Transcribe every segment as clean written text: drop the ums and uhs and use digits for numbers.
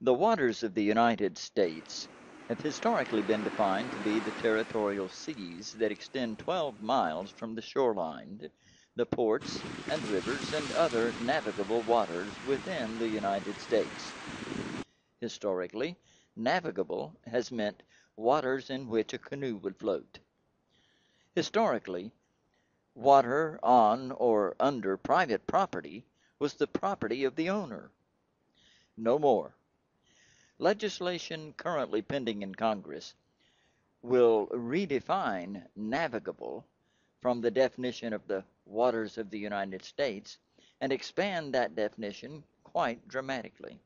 The waters of the United States have historically been defined to be the territorial seas that extend 12 miles from the shoreline, the ports and rivers and other navigable waters within the United States. Historically, navigable has meant waters in which a canoe would float. Historically, water on or under private property was the property of the owner. No more. Legislation currently pending in Congress will redefine navigable from the definition of the waters of the United States and expand that definition quite dramatically.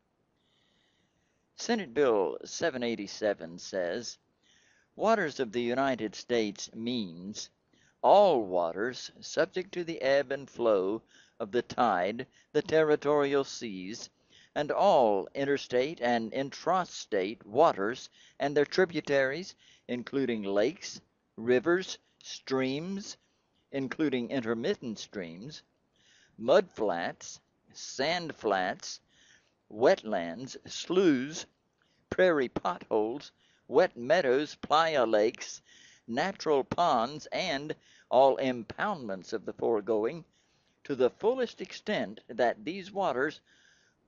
Senate Bill 787 says, waters of the United States means all waters subject to the ebb and flow of the tide, the territorial seas, and all interstate and intrastate waters and their tributaries, including lakes, rivers, streams, including intermittent streams, mudflats, sandflats, wetlands, sloughs, prairie potholes, wet meadows, playa lakes, natural ponds, and all impoundments of the foregoing, to the fullest extent that these waters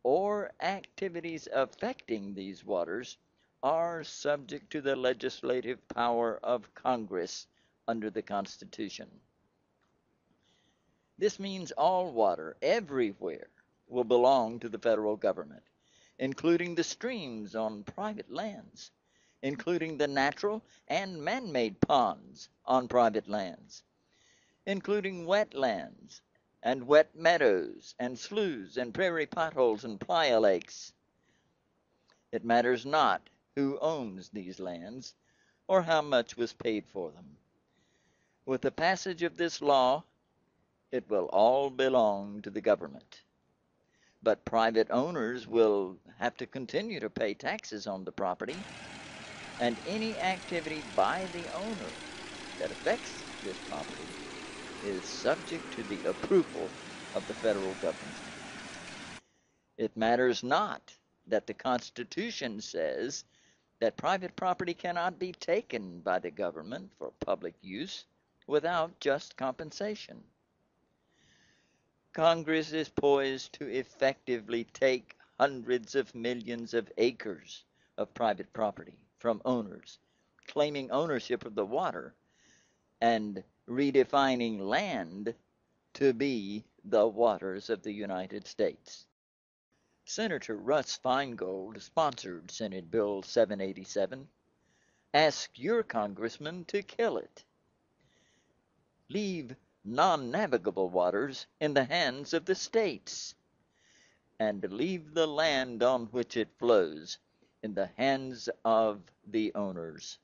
or activities affecting these waters are subject to the legislative power of Congress under the Constitution. This means all water everywhere will belong to the federal government, including the streams on private lands, including the natural and man-made ponds on private lands, including wetlands and wet meadows and sloughs and prairie potholes and playa lakes. It matters not who owns these lands or how much was paid for them. With the passage of this law, it will all belong to the government. But private owners will have to continue to pay taxes on the property, and any activity by the owner that affects this property is subject to the approval of the federal government. It matters not that the Constitution says that private property cannot be taken by the government for public use without just compensation. Congress is poised to effectively take hundreds of millions of acres of private property from owners, claiming ownership of the water and redefining land to be the waters of the United States. Senator Russ Feingold sponsored Senate Bill 787. Ask your congressman to kill it. Leave non-navigable waters in the hands of the states, and leave the land on which it flows in the hands of the owners.